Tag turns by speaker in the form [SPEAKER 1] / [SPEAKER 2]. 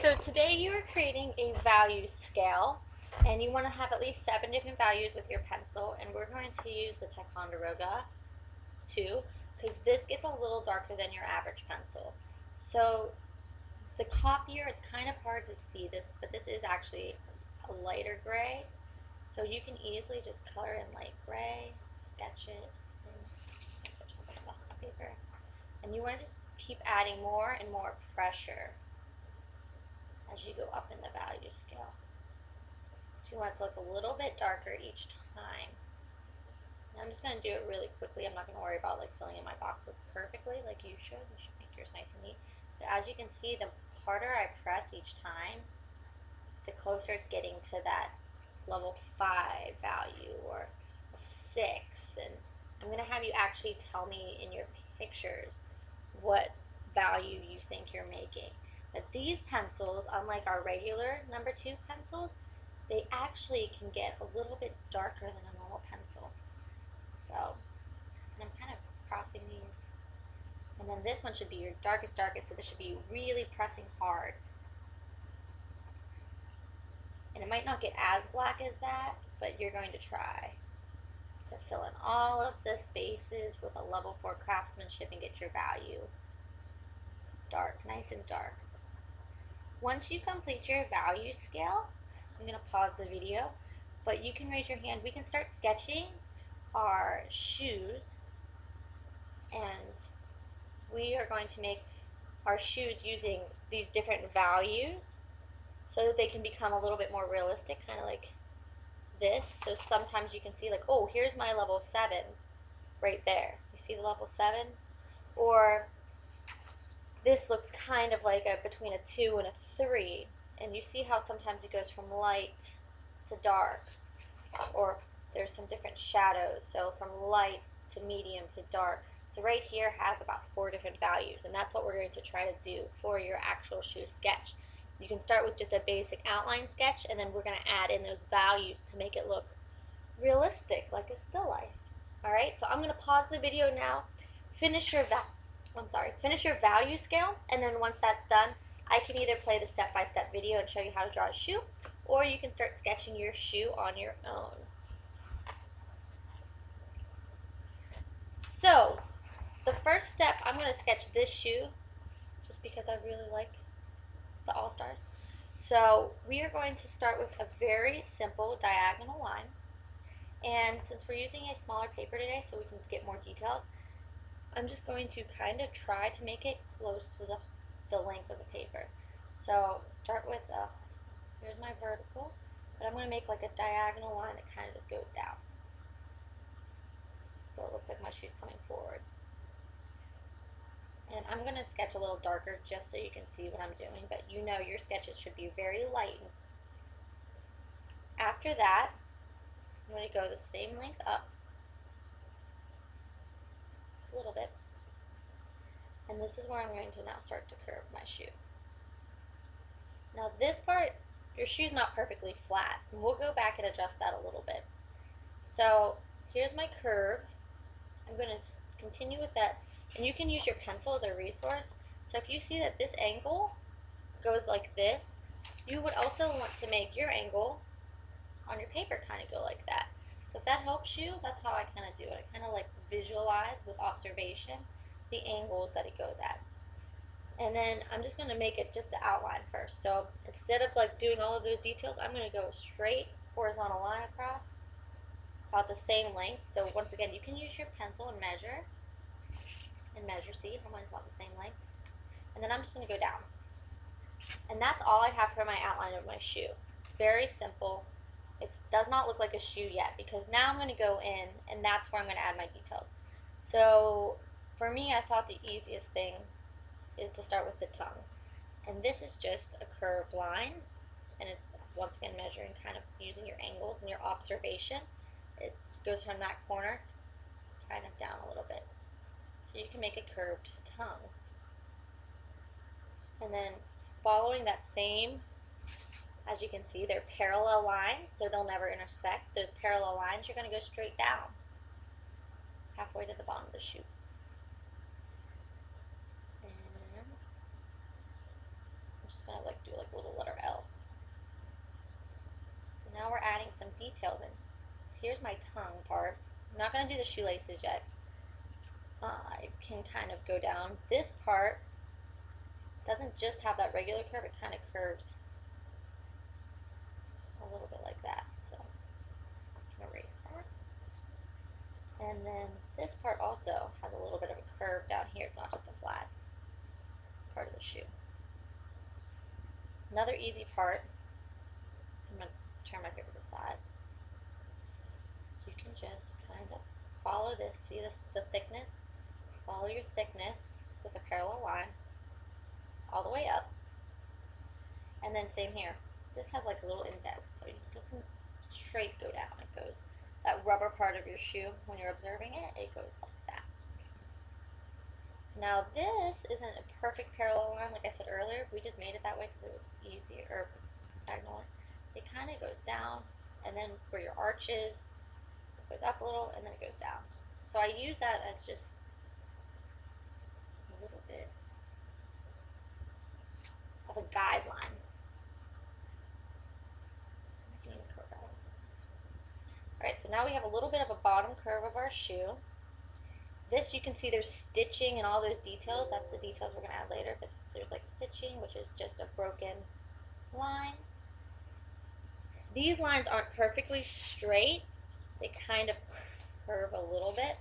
[SPEAKER 1] So today you are creating a value scale, and you want to have at least 7 different values with your pencil, and we're going to use the Ticonderoga 2 because this gets a little darker than your average pencil. So the copier, it's kind of hard to see this, but this is actually a lighter gray, so you can easily just color in light gray, sketch it, and put something on the paper. And you want to just keep adding more and more pressure as you go up in the value scale. You want it to look a little bit darker each time. And I'm just going to do it really quickly. I'm not going to worry about like filling in my boxes perfectly like you should. You should make yours nice and neat. But as you can see, the harder I press each time, the closer it's getting to that level 5 value or a 6. And I'm going to have you actually tell me in your pictures what value you think you're making. But these pencils, unlike our regular number 2 pencils, they actually can get a little bit darker than a normal pencil. So, and I'm kind of crossing these. And then this one should be your darkest, so this should be really pressing hard. And it might not get as black as that, but you're going to try to fill in all of the spaces with a level 4 craftsmanship and get your value dark, nice and dark. Once you complete your value scale, I'm going to pause the video, but you can raise your hand. We can start sketching our shoes, and we are going to make our shoes using these different values so that they can become a little bit more realistic, kind of like this. So sometimes you can see like, oh, here's my level 7 right there. You see the level 7? Or this looks kind of like between a 2 and a 3, and you see how sometimes it goes from light to dark, or there's some different shadows, so from light to medium to dark. So right here has about 4 different values, and that's what we're going to try to do for your actual shoe sketch. You can start with just a basic outline sketch, and then we're going to add in those values to make it look realistic, like a still life. Alright, so I'm going to pause the video now, finish your value scale, and then once that's done, I can either play the step-by-step video and show you how to draw a shoe, or you can start sketching your shoe on your own. So, the first step, I'm going to sketch this shoe, just because I really like the All-Stars. So, we are going to start with a very simple diagonal line, and since we're using a smaller paper today so we can get more details, I'm just going to kind of try to make it close to the length of the paper. So start with here's my vertical, but I'm going to make like a diagonal line that kind of just goes down. So it looks like my shoe's coming forward. And I'm going to sketch a little darker just so you can see what I'm doing, but you know your sketches should be very light. After that, I'm going to go the same length up, just a little bit. And this is where I'm going to now start to curve my shoe. Now this part, your shoe's not perfectly flat, and we'll go back and adjust that a little bit. So here's my curve. I'm going to continue with that, and you can use your pencil as a resource. So if you see that this angle goes like this, you would also want to make your angle on your paper kind of go like that. So if that helps you, that's how I kind of do it. I kind of like visualize with observation the angles that it goes at. And then I'm just going to make it just the outline first. So instead of like doing all of those details, I'm going to go straight horizontal line across about the same length. So once again, you can use your pencil and measure. See how mine's about the same length. And then I'm just going to go down. And that's all I have for my outline of my shoe. It's very simple. It does not look like a shoe yet because now I'm going to go in and that's where I'm going to add my details. So for me, I thought the easiest thing is to start with the tongue. And this is just a curved line, and it's once again measuring, kind of using your angles and your observation. It goes from that corner kind of down a little bit. So you can make a curved tongue. And then following that same, as you can see, they're parallel lines, so they'll never intersect. Those parallel lines, you're going to go straight down, halfway to the bottom of the shoe. just gonna like do like a little letter L. So now we're adding some details in. Here's my tongue part. I'm not gonna do the shoelaces yet. I can kind of go down. This part doesn't just have that regular curve, it kind of curves a little bit like that. So I'm gonna erase that. And then this part also has a little bit of a curve down here. It's not just a flat part of the shoe. Another easy part, I'm going to turn my paper to the side. So you can just kind of follow this, see this, the thickness? Follow your thickness with a parallel line all the way up. And then same here. This has like a little indent, so it doesn't straight go down. It goes, that rubber part of your shoe, when you're observing it, it goes like that. Now this isn't a perfect parallel line, like I said earlier. We just made it that way because it was easier, or diagonal. It kind of goes down, and then where your arch is, it goes up a little, and then it goes down. So I use that as just a little bit of a guideline. Alright, so now we have a little bit of a bottom curve of our shoe. This, you can see there's stitching and all those details. That's the details we're going to add later, but there's like stitching, which is just a broken line. These lines aren't perfectly straight. They kind of curve a little bit.